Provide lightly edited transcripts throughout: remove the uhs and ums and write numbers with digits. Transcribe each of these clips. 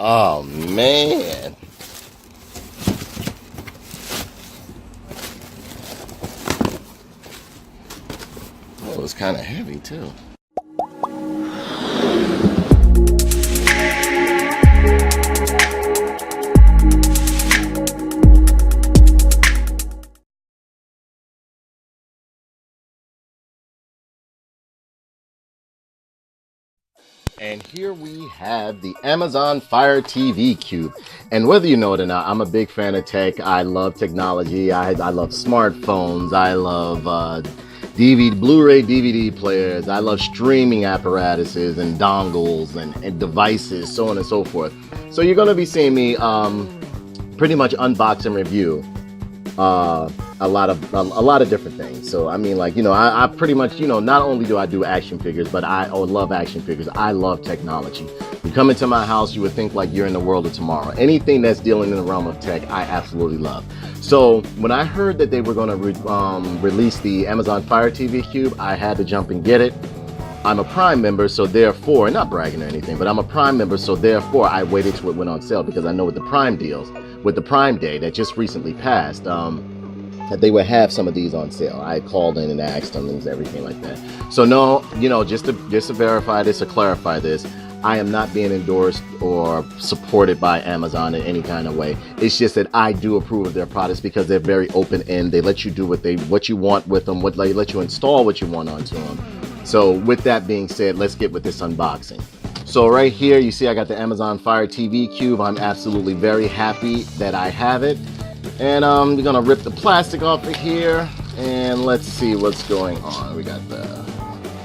Oh man. Oh, it was kind of heavy too. And here we have the Amazon Fire TV Cube. And whether you know it or not, I'm a big fan of tech. I love technology. I love smartphones. I love DVD, Blu-ray DVD players. I love streaming apparatuses and dongles and devices, so on and so forth. So you're going to be seeing me pretty much unbox and review a lot of different things. So I mean, like, you know, I pretty much, you know, not only do I do action figures, but I love action figures. I love technology. You come into my house, you would think like you're in the world of tomorrow. Anything that's dealing in the realm of tech, I absolutely love. So when I heard that they were going to release the Amazon Fire TV Cube, I had to jump and get it. I'm a Prime member, so therefore, not bragging or anything, but I'm a Prime member, so therefore I waited till it went on sale, because I know with the Prime deals, with the Prime Day that just recently passed, that they would have some of these on sale. I called in and asked them and everything like that. So no, you know, just to verify this or clarify this, I am not being endorsed or supported by Amazon in any kind of way. It's just that I do approve of their products because they're very open end. They let you do what you want with them. They let you install what you want onto them. So with that being said, let's get with this unboxing. So right here, you see I got the Amazon Fire TV Cube. I'm absolutely very happy that I have it. And we're gonna rip the plastic off of here, and let's see what's going on. We got the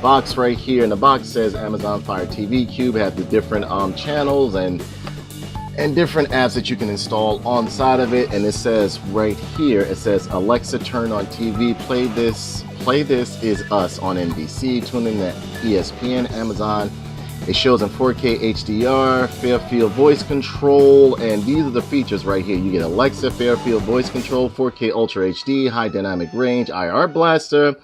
box right here, and the box says Amazon Fire TV Cube. Have the different channels and different apps that you can install on side of it. And it says right here, it says Alexa, turn on TV, play this is us on NBC, tune in to ESPN, Amazon. It shows in 4K HDR, Fairfield voice control, and these are the features right here. You get Alexa, Fairfield voice control, 4K Ultra HD, high dynamic range, IR blaster,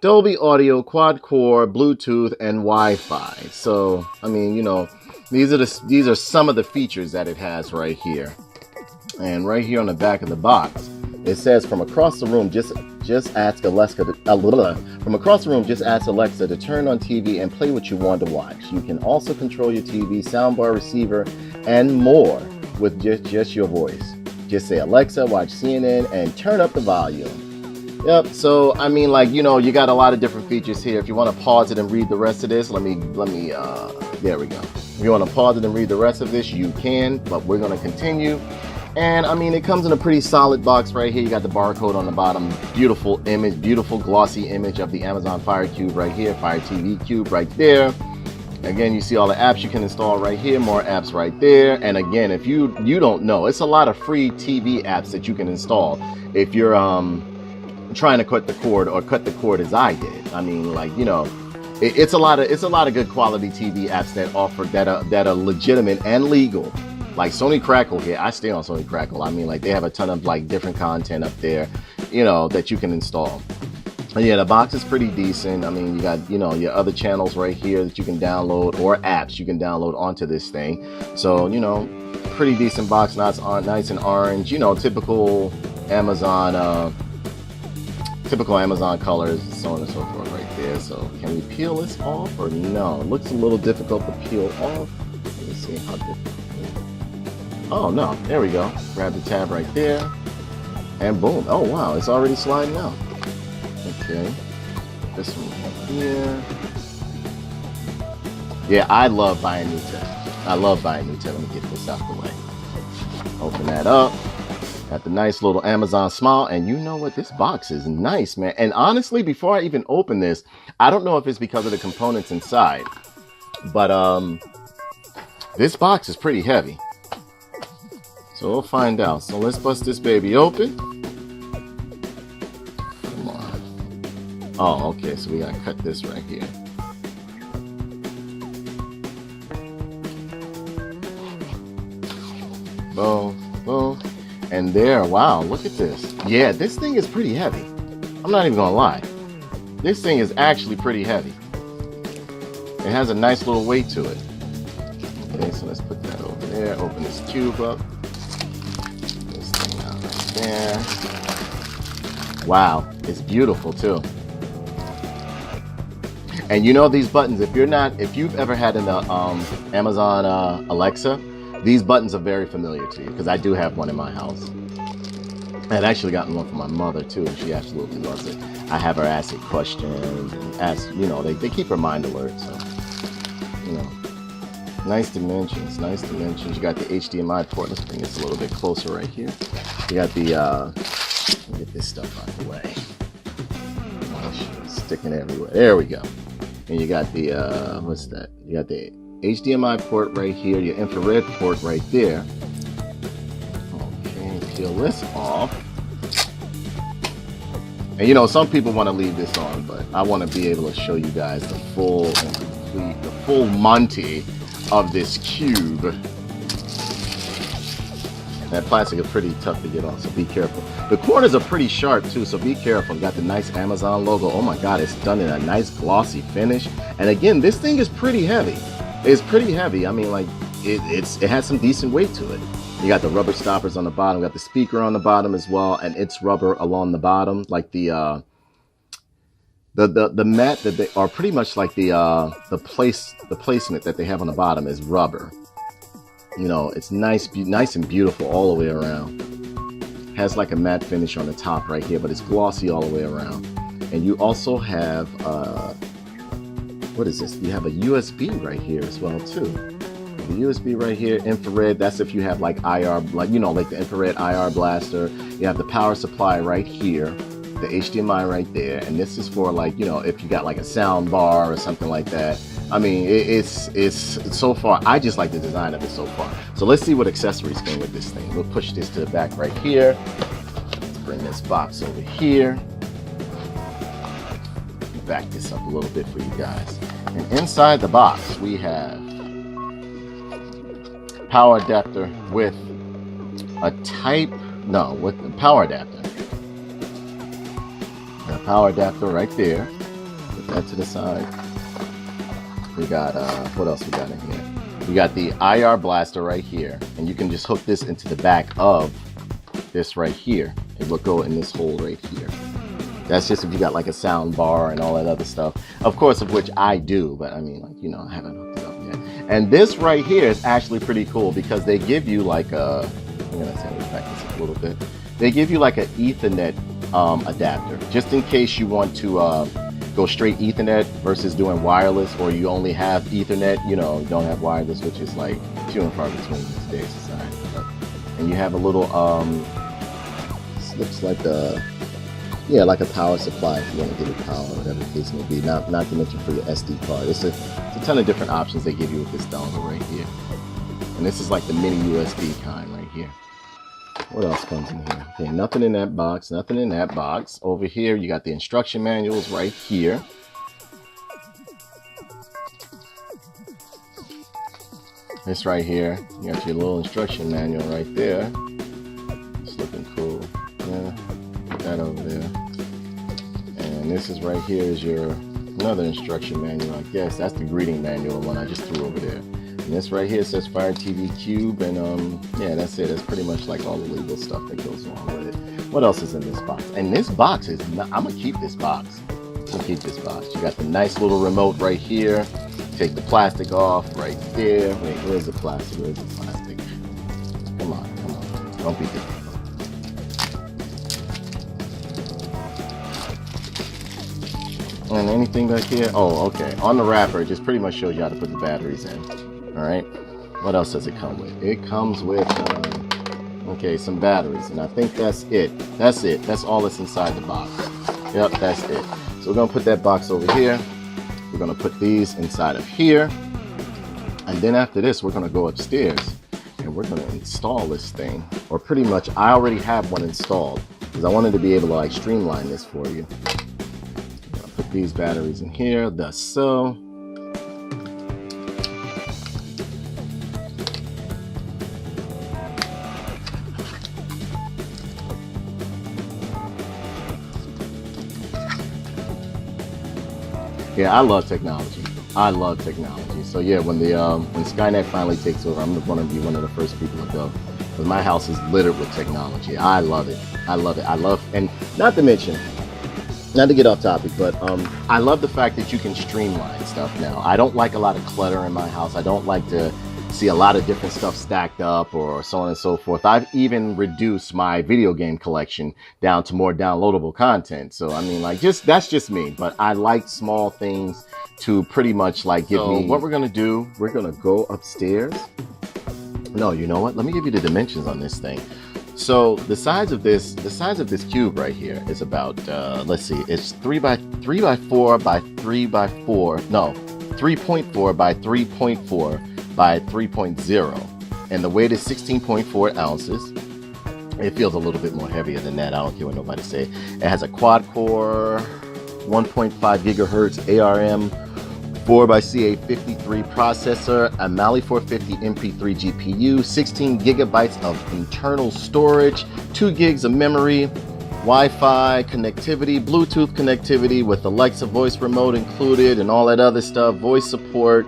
Dolby audio, quad core, Bluetooth, and Wi-Fi. So, I mean, you know, these are some of the features that it has right here. And right here on the back of the box, it says from across the room, just ask Alexa to turn on TV and play what you want to watch. You can also control your TV, soundbar, receiver, and more with just your voice. Just say, Alexa, watch CNN and turn up the volume. Yep. So I mean, like, you know, you got a lot of different features here. If you want to pause it and read the rest of this, there we go. If you want to pause it and read the rest of this, you can, but we're going to continue. And I mean, it comes in a pretty solid box right here. You got the barcode on the bottom. Beautiful image, beautiful glossy image of the Amazon Fire Cube right here. Fire TV Cube right there. Again, you see all the apps you can install right here. More apps right there. And again, if you don't know, it's a lot of free TV apps that you can install if you're trying to cut the cord as I did. I mean, like, you know, it's a lot of good quality TV apps that are legitimate and legal. Like Sony Crackle here, I stay on Sony Crackle. I mean, like, they have a ton of like different content up there, you know, that you can install. And yeah, the box is pretty decent. I mean, you got, you know, your other channels right here that you can download, or apps you can download onto this thing. So, you know, pretty decent box, nice and orange, you know, typical Amazon colors, so on and so forth right there. So can we peel this off or no? It looks a little difficult to peel off. Let me see how difficult. Oh no, there we go. Grab the tab right there, and boom. Oh wow, it's already sliding out. Okay, this one here. Yeah, I love buying new tech. Let me get this out the way. Open that up. Got the nice little Amazon smile, and you know what? This box is nice, man. And honestly, before I even open this, I don't know if it's because of the components inside, but this box is pretty heavy. So we'll find out. So let's bust this baby open. Come on. Oh, okay. So we gotta cut this right here. Boom, boom. And there, wow, look at this. Yeah, this thing is pretty heavy. I'm not even gonna lie. This thing is actually pretty heavy. It has a nice little weight to it. Okay, so let's put that over there. there. Open this cube up. This thing out right there. Wow, it's beautiful too. And you know these buttons, if you've ever had an Amazon Alexa, these buttons are very familiar to you because I do have one in my house. I had actually gotten one for my mother too, and she absolutely loves it. I have her ask it questions, they keep her mind alert, so, nice dimensions. You got the HDMI port. Let's bring this a little bit closer right here. You got the, let me get this stuff out of the way. It's sticking everywhere. There we go. And you got the, what's that? You got the HDMI port right here, your infrared port right there. Peel this off. And some people want to leave this on, but I want to be able to show you guys the full and complete, the full Monty of this cube. That plastic is pretty tough to get off, so be careful. The corners are pretty sharp too, so be careful. Got the nice Amazon logo. Oh my God, it's done in a nice glossy finish. And again, this thing is pretty heavy. It's pretty heavy. I mean, like it has some decent weight to it. You got the rubber stoppers on the bottom, got the speaker on the bottom as well, and it's rubber along the bottom, like the mat that they are pretty much like the placement that they have on the bottom is rubber. It's nice and beautiful all the way around. Has like a matte finish on the top right here, but it's glossy all the way around. And you also have what is this? You have a USB right here as well too. The USB right here, infrared, that's if you have like IR, like the infrared IR blaster. You have the power supply right here, the HDMI right there, and this is for like, if you got like a sound bar or something like that. I mean, it's so far, I just like the design of it so far. So let's see what accessories came with this thing. We'll push this to the back right here. Let's bring this box over here. Back this up a little bit for you guys. And inside the box, we have power adapter with a with the power adapter. The power adapter right there. Put that to the side. We got what else we got in here? We got the IR blaster right here, and you can just hook this into the back of this right here. It will go in this hole right here. That's just if you got like a sound bar and all that other stuff. Of course, of which I do, but I mean, like, I haven't hooked it up yet. And this right here is actually pretty cool because they give you like a, I'm gonna back this up a little bit. They give you like an Ethernet adapter, just in case you want to go straight Ethernet versus doing wireless, or you only have Ethernet, you don't have wireless, which is like few and far between these days, society. And you have a little, looks like a, like a power supply if you want to get it power, whatever the case may be. Not to mention for your SD card. It's a ton of different options they give you with this dongle right here. And this is like the mini USB kind right here. What else comes in here? Okay, nothing in that box, nothing in that box. Over here, you got the instruction manuals right here. This right here, you got your little instruction manual right there. It's looking cool. Yeah, put that over there. And this is right here is your another instruction manual, I guess. That's the greeting manual one I just threw over there. And this right here says Fire TV Cube, and yeah, that's it. That's pretty much like all the legal stuff that goes along with it. What else is in this box? And this box is, I'm gonna keep this box. You got the nice little remote right here. Take the plastic off right there. Wait, where's the plastic? Where's the plastic? Come on. Don't be difficult. And anything back here? Oh, okay. On the wrapper, it just pretty much shows you how to put the batteries in. All right. What else does it come with? It comes with, okay, some batteries, and I think that's it. That's all that's inside the box. Yep, that's it. So we're gonna put that box over here. We're gonna put these inside of here, and then after this, we're gonna go upstairs and we're gonna install this thing. Or pretty much, I already have one installed because I wanted to be able to like streamline this for you. I'm gonna put these batteries in here, thus so. Yeah, I love technology. I love technology. So yeah, when Skynet finally takes over, I'm going to be one of the first people to go. Because my house is littered with technology. I love it. I love it. I love, and not to mention, not to get off topic, but I love the fact that you can streamline stuff now. I don't like a lot of clutter in my house. I don't like to see a lot of different stuff stacked up or so on and so forth. I've even reduced my video game collection down to more downloadable content. So I mean, like, just that's just me. But I like small things to pretty much like give me. What we're gonna do? We're gonna go upstairs. No, you know what? Let me give you the dimensions on this thing. So the size of this cube right here is about let's see, it's 3 by 4 by 3 by 4, no, 3.4 by 3.4 by 3.0, and the weight is 16.4 ounces. It feels a little bit more heavier than that. I don't care what nobody say. It has a quad core, 1.5 gigahertz ARM 4xCA53 processor, a Mali 450 MP3 GPU, 16 gigabytes of internal storage, 2 gigs of memory, Wi-Fi connectivity, Bluetooth connectivity with Alexa voice remote included and all that other stuff, voice support,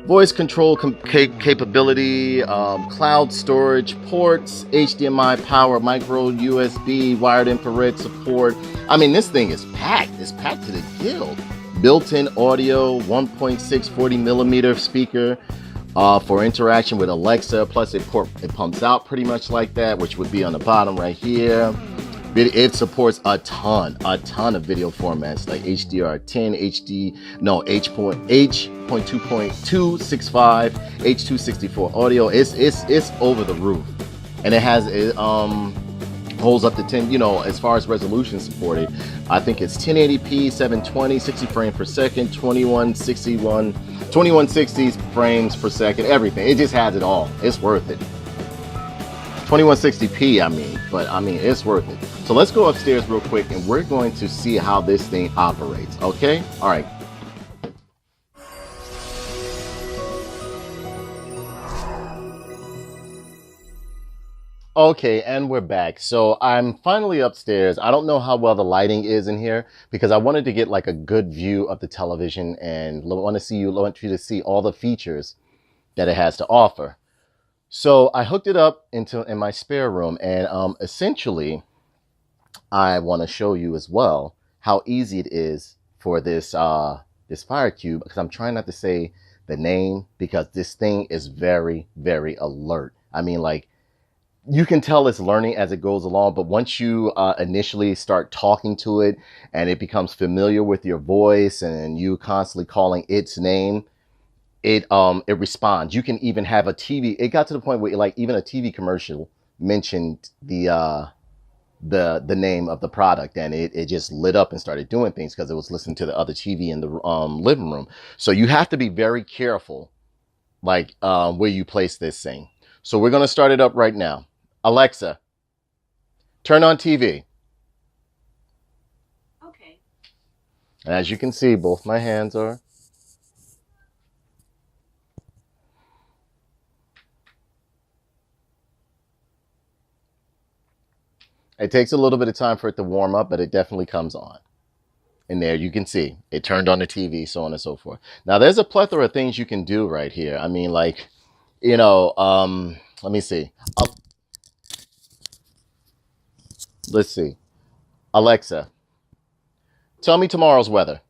voice control capability, cloud storage ports, HDMI power, micro USB, wired infrared support. I mean, this thing is packed. It's packed to the gill. Built-in audio, 1.6 40 millimeter speaker for interaction with Alexa. Plus it pumps out pretty much like that, which would be on the bottom right here. It supports a ton of video formats like HDR10, H.2.265, H.264 audio. It's over the roof, and it holds up to 10, you know, as far as resolution supported. I think it's 1080p, 720, 60 frames per second, 2160 frames per second, everything. It just has it all. It's worth it. 2160p, I mean, but I mean, it's worth it. So let's go upstairs real quick and we're going to see how this thing operates, okay? All right. Okay, and we're back. So I'm finally upstairs. I don't know how well the lighting is in here because I wanted to get like a good view of the television and want you to see all the features that it has to offer. So I hooked it up in my spare room, and essentially I want to show you as well how easy it is for this this Fire Cube, because I'm trying not to say the name because this thing is very, very alert. I mean, like, you can tell it's learning as it goes along, but once you initially start talking to it and it becomes familiar with your voice and you constantly calling its name, it responds. You can even have a TV. It got to the point where like even a TV commercial mentioned the name of the product, and it just lit up and started doing things because it was listening to the other TV in the living room. So you have to be very careful, like where you place this thing. So we're gonna start it up right now. Alexa, turn on TV. Okay. And as you can see, both my hands are. It takes a little bit of time for it to warm up, but it definitely comes on. And there you can see it turned on the TV, so on and so forth. Now there's a plethora of things you can do right here. I mean, like, you know, let me see. Let's see. Alexa, tell me tomorrow's weather.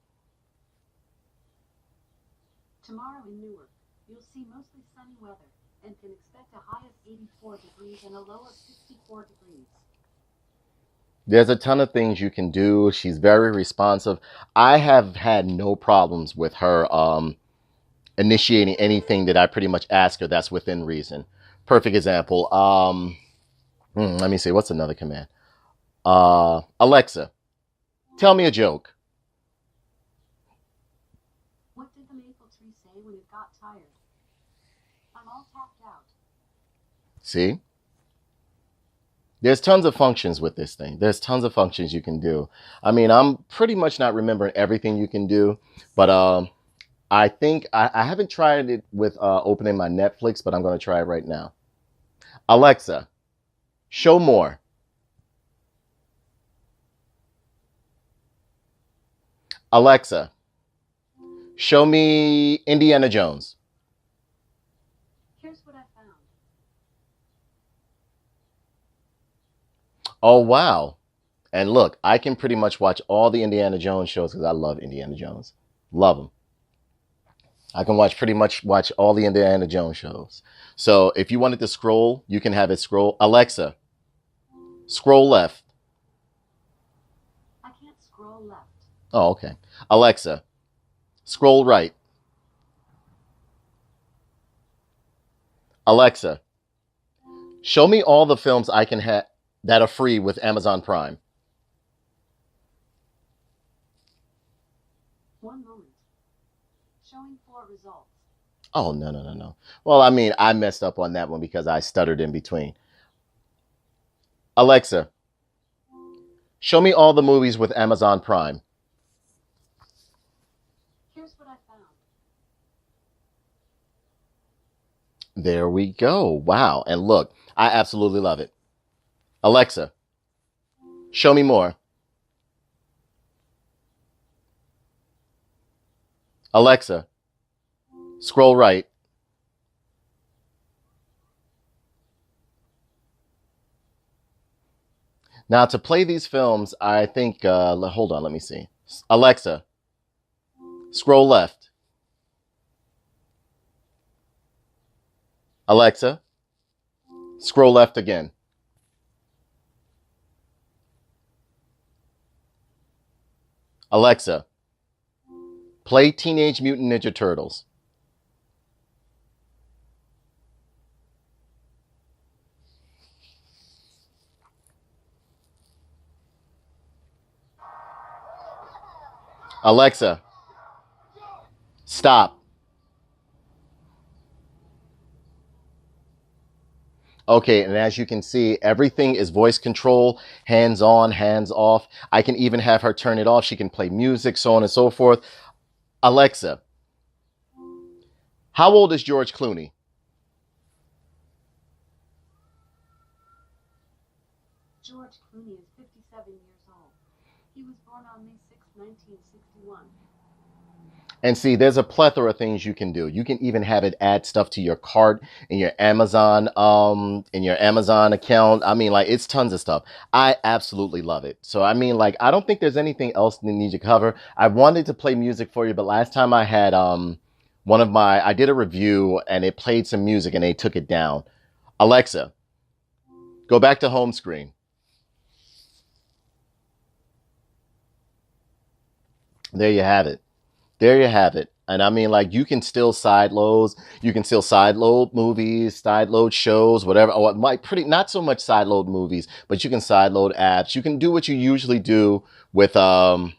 Tomorrow in Newark, you'll see mostly sunny weather and can expect a high of 84 degrees and a low of 64 degrees. There's a ton of things you can do. She's very responsive. I have had no problems with her initiating anything that I pretty much ask her that's within reason. Perfect example. Let me see. What's another command? Alexa, tell me a joke. What did the maple tree say when it got tired? I'm all tapped out. See? There's tons of functions with this thing. There's tons of functions you can do. I mean, I'm pretty much not remembering everything you can do, but I think I haven't tried it with opening my Netflix, but I'm going to try it right now. Alexa, show more. Alexa, Show me Indiana Jones. Here's what I found. Oh, wow. And look, I can pretty much watch all the Indiana Jones shows because I love Indiana Jones. Love them. I can pretty much watch all the Indiana Jones shows. So if you wanted to scroll, you can have it scroll. Alexa, scroll left. I can't scroll left. Oh, okay. Alexa, scroll right. Alexa, show me all the films I can have that are free with Amazon Prime. One moment. Showing 4 results. Oh, no, no, no, no. Well, I mean, I messed up on that one because I stuttered in between. Alexa, show me all the movies with Amazon Prime. Here's what I found. There we go. Wow. And look, I absolutely love it. Alexa, show me more. Alexa, scroll right. Now, to play these films, I think, hold on, let me see. Alexa, scroll left. Alexa, scroll left again. Alexa, play Teenage Mutant Ninja Turtles. Alexa, stop. Okay, and as you can see, everything is voice control, hands on, hands off. I can even have her turn it off. She can play music, so on and so forth. Alexa, how old is George Clooney? George Clooney is 57 years old. He was born on May 6, 1961. And see, there's a plethora of things you can do. You can even have it add stuff to your cart in your Amazon account. I mean, like, it's tons of stuff. I absolutely love it. So I mean, like, I don't think there's anything else that needs to cover. I wanted to play music for you, but last time I had I did a review and it played some music and they took it down. Alexa, go back to home screen. There you have it. There you have it. And I mean, like, you can still side loads. You can still side load movies, side load shows, whatever. Oh, it might not so much side load movies, but you can side load apps. You can do what you usually do with like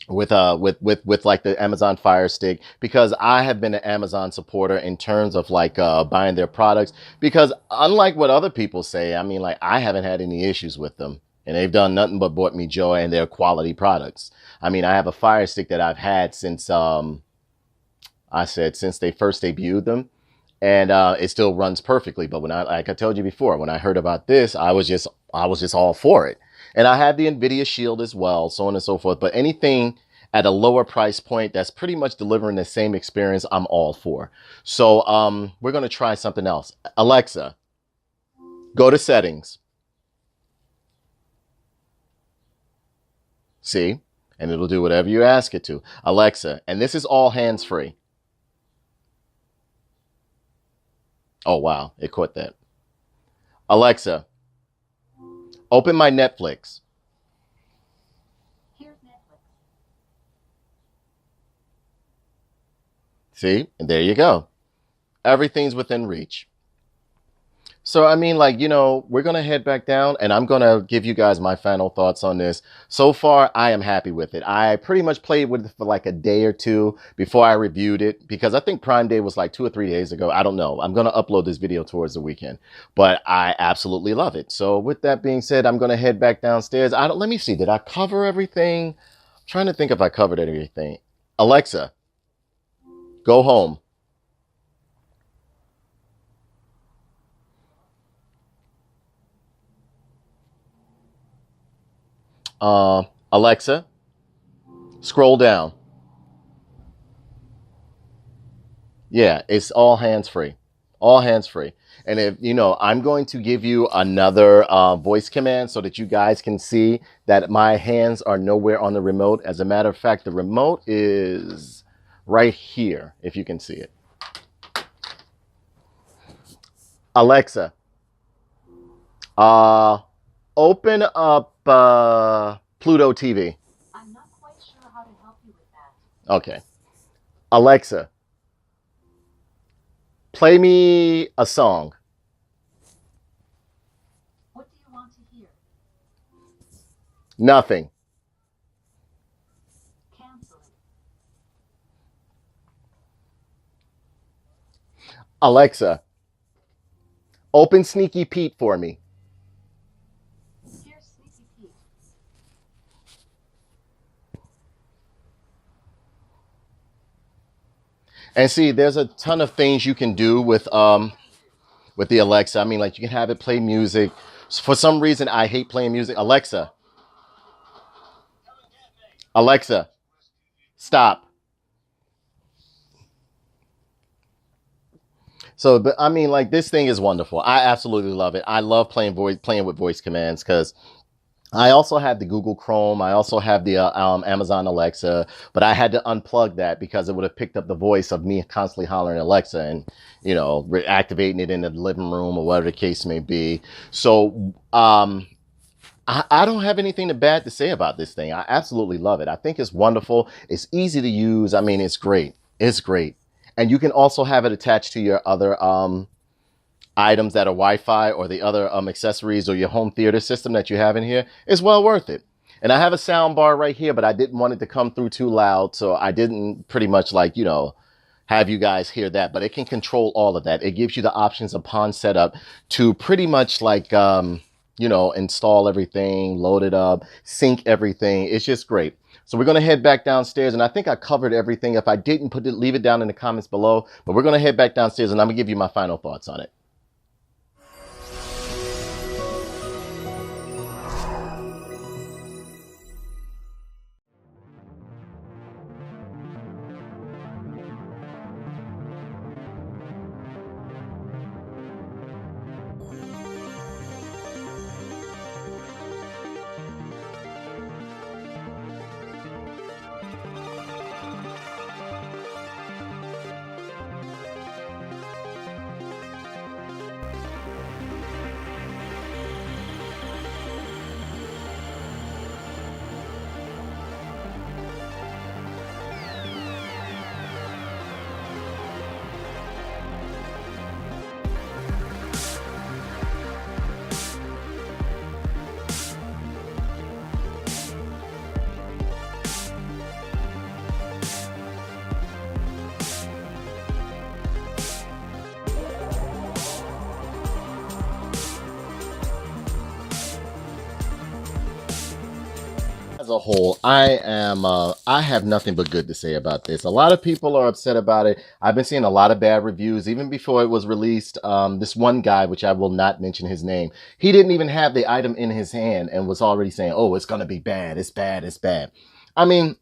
the Amazon Fire Stick, because I have been an Amazon supporter in terms of like buying their products, because unlike what other people say, I mean, like, I haven't had any issues with them. And they've done nothing but brought me joy, and they're quality products. I mean, I have a Fire Stick that I've had since since they first debuted them, and it still runs perfectly. But like I told you before, when I heard about this, I was just all for it. And I have the Nvidia Shield as well, so on and so forth. But anything at a lower price point that's pretty much delivering the same experience, I'm all for. So we're gonna try something else. Alexa, go to settings. See? And it'll do whatever you ask it to. Alexa, and this is all hands-free. Oh, wow. It caught that. Alexa, open my Netflix. Here's Netflix. See? And there you go. Everything's within reach. So, I mean, like, we're going to head back down, and I'm going to give you guys my final thoughts on this. So far, I am happy with it. I pretty much played with it for like a day or two before I reviewed it, because I think Prime Day was like 2 or 3 days ago. I don't know. I'm going to upload this video towards the weekend, but I absolutely love it. So with that being said, I'm going to head back downstairs. Let me see. Did I cover everything? I'm trying to think if I covered everything. Alexa, go home. Alexa, scroll down. Yeah, it's all hands free. All hands free. And if you know, I'm going to give you another voice command so that you guys can see that my hands are nowhere on the remote. As a matter of fact, the remote is right here, if you can see it. Alexa, uh, open up Pluto TV. I'm not quite sure how to help you with that. Okay. Alexa, play me a song. What do you want to hear? Nothing. Canceling. Alexa, open Sneaky Pete for me. Here's Sneaky Pete. And see, there's a ton of things you can do with the Alexa. I mean, like you can have it play music. For some reason, I hate playing music. Alexa, Alexa, stop. So, but I mean, like this thing is wonderful. I absolutely love it. I love playing with voice commands because I also have the Google Chrome. I also have the Amazon Alexa, but I had to unplug that because it would have picked up the voice of me constantly hollering Alexa and, you know, activating it in the living room or whatever the case may be. So I don't have anything bad to say about this thing. I absolutely love it. I think it's wonderful. It's easy to use. I mean, it's great. It's great. And you can also have it attached to your other items that are Wi-Fi or the other accessories or your home theater system that you have in here. It's well worth it. And I have a sound bar right here, but I didn't want it to come through too loud. So I didn't pretty much like, you know, have you guys hear that, but it can control all of that. It gives you the options upon setup to pretty much like, you know, install everything, load it up, sync everything. It's just great. So we're going to head back downstairs, and I think I covered everything. If I didn't leave it down in the comments below, but we're going to head back downstairs and I'm going to give you my final thoughts on it. As a whole, I have nothing but good to say about this. A lot of people are upset about it. I've been seeing a lot of bad reviews even before it was released. This one guy, which I will not mention his name, he didn't even have the item in his hand and was already saying, oh, it's going to be bad. It's bad. It's bad. I mean,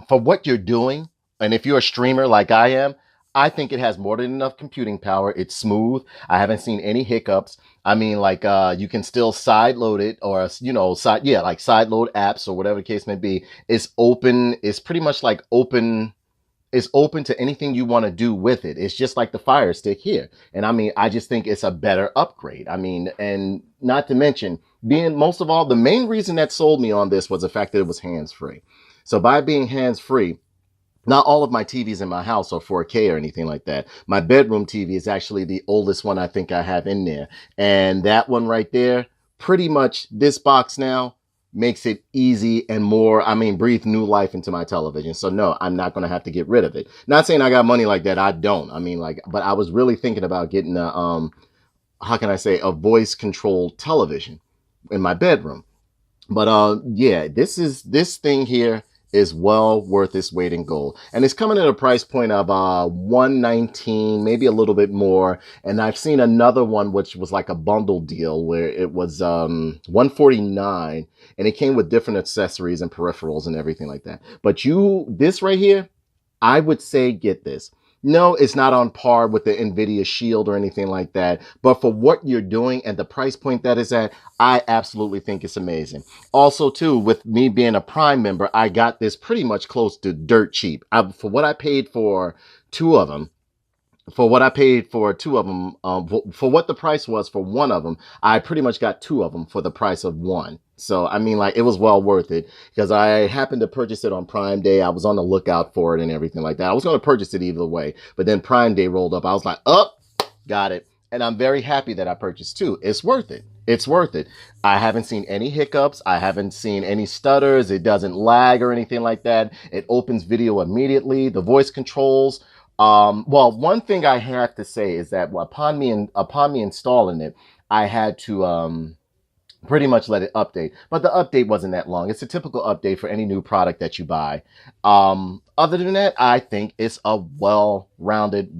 for what you're doing, and if you're a streamer like I am, I think it has more than enough computing power. It's smooth. I haven't seen any hiccups. I mean, like you can still side load it, or you know, like side load apps or whatever the case may be. It's open. It's pretty much like open. It's open to anything you want to do with it. It's just like the Fire Stick here. And I mean, I just think it's a better upgrade. I mean, and not to mention being most of all, the main reason that sold me on this was the fact that it was hands free. So by being hands free, not all of my TVs in my house are 4K or anything like that. My bedroom TV is actually the oldest one I think I have in there. And that one right there, pretty much this box now makes it easy and more, I mean, breathe new life into my television. So no, I'm not going to have to get rid of it. Not saying I got money like that. I don't. I mean, like, but I was really thinking about getting a, how can I say, a voice controlled television in my bedroom. But yeah, this thing here is well worth its weight in gold. And it's coming at a price point of 119, maybe a little bit more. And I've seen another one which was like a bundle deal where it was 149 and it came with different accessories and peripherals and everything like that. But this right here, I would say get this. No, it's not on par with the Nvidia Shield or anything like that. But for what you're doing and the price point that is at, I absolutely think it's amazing. Also, too, with me being a Prime member, I got this pretty much close to dirt cheap. For what I paid for two of them, for what I paid for two of them, for what the price was for one of them, I pretty much got two of them for the price of one. So, I mean, like, it was well worth it because I happened to purchase it on Prime Day. I was on the lookout for it and everything like that. I was going to purchase it either way, but then Prime Day rolled up. I was like, oh, got it. And I'm very happy that I purchased two. It's worth it. It's worth it. I haven't seen any hiccups. I haven't seen any stutters. It doesn't lag or anything like that. It opens video immediately. The voice controls. Well, one thing I have to say is that upon me installing it, I had to pretty much let it update. But the update wasn't that long. It's a typical update for any new product that you buy. Other than that, I think it's a well-rounded,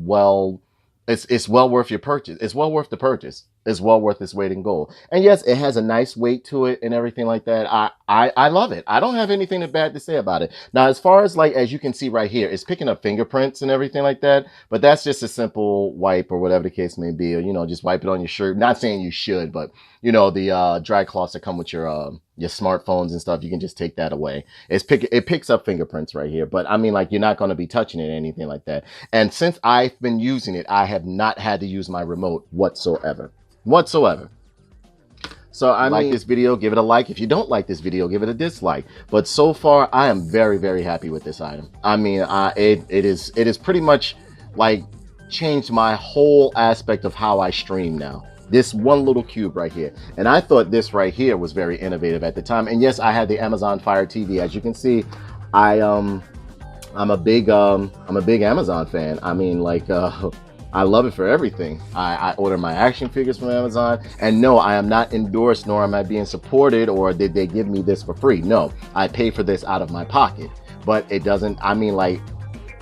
it's well worth your purchase. It's well worth the purchase. It's well worth its weight in gold. And yes, it has a nice weight to it and everything like that. I love it. I don't have anything bad to say about it. Now, as far as like, as you can see right here, it's picking up fingerprints and everything like that. But that's just a simple wipe or whatever the case may be. Or, you know, just wipe it on your shirt. Not saying you should, but you know, the dry cloths that come with your smartphones and stuff, you can just take that away. It picks up fingerprints right here. But I mean, like, you're not going to be touching it or anything like that. And since I've been using it, I have not had to use my remote whatsoever. So I like this video, give it a like. If you don't like this video, give it a dislike. But so far, I am very, very happy with this item. I mean, it is pretty much like changed my whole aspect of how I stream now. This one little cube right here. And I thought this right here was very innovative at the time. And yes, I had the Amazon Fire TV. As you can see, I'm a big Amazon fan. I mean, like, I love it for everything. I order my action figures from Amazon. And no, I am not endorsed, nor am I being supported, or did they give me this for free? No, I pay for this out of my pocket. But it doesn't, I mean, like,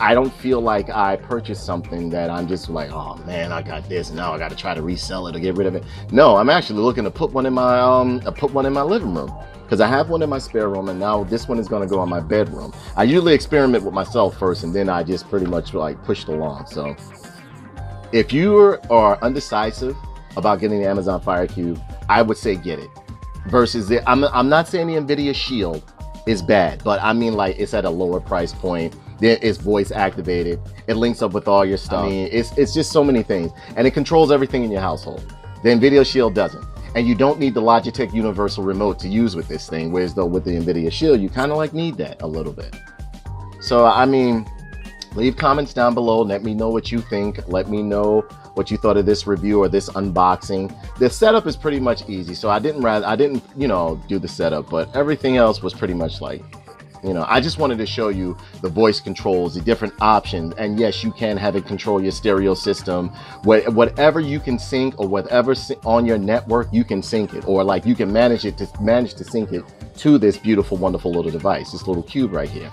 I don't feel like I purchased something that I'm just like, oh man, I got this, now I got to try to resell it or get rid of it. No, I'm actually looking to put one in my living room, because I have one in my spare room, and now this one is going to go in my bedroom. I usually experiment with myself first, and then I just pretty much like pushed along. So if you are undecisive about getting the Amazon Fire Cube, I would say get it. Versus I'm not saying the Nvidia Shield is bad, but I mean, like, it's at a lower price point. It's voice activated. It links up with all your stuff. I mean, it's just so many things, and it controls everything in your household. The Nvidia Shield doesn't, and you don't need the Logitech Universal Remote to use with this thing. Whereas though with the Nvidia Shield, you kind of like need that a little bit. So I mean, leave comments down below. Let me know what you think. Let me know what you thought of this review or this unboxing. The setup is pretty much easy, so I didn't you know, do the setup, but everything else was pretty much like, you know, I just wanted to show you the voice controls, the different options. And yes, you can have it control your stereo system. Whatever you can sync, or whatever on your network, you can sync it, or like you can manage to sync it to this beautiful, wonderful little device, this little cube right here.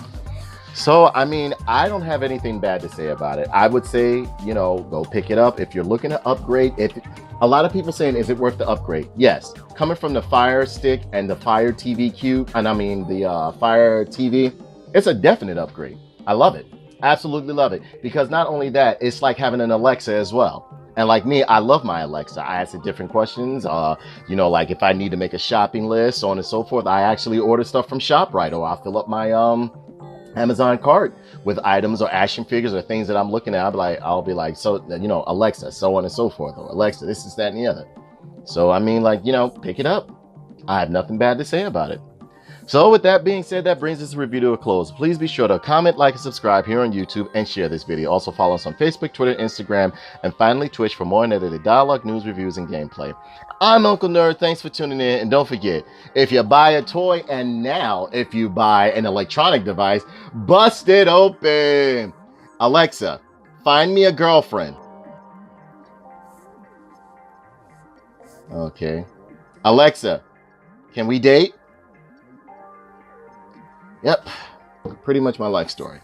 So, I mean, I don't have anything bad to say about it. I would say, you know, go pick it up if you're looking to upgrade. If a lot of people saying, is it worth the upgrade? Yes. Coming from the Fire Stick and the Fire TV Cube, and I mean the Fire TV, it's a definite upgrade. I love it. Absolutely love it. Because not only that, it's like having an Alexa as well. And like me, I love my Alexa. I ask it different questions. You know, like if I need to make a shopping list, so on and so forth, I actually order stuff from ShopRite, or I'll fill up my Amazon cart with items or action figures or things that I'm looking at. I'll be like, so, you know, Alexa, so on and so forth, or Alexa, this is that and the other. So I mean, like, you know, pick it up. I have nothing bad to say about it. So with that being said, that brings this review to a close. Please be sure to comment, like, and subscribe here on YouTube, and share this video. Also follow us on Facebook, Twitter, Instagram, and finally Twitch for more unedited dialogue, news, reviews, and gameplay. I'm Uncle Nerd. Thanks for tuning in. And don't forget, if you buy a toy, and now if you buy an electronic device, bust it open. Alexa, find me a girlfriend. Okay. Alexa, can we date? Yep, pretty much my life story.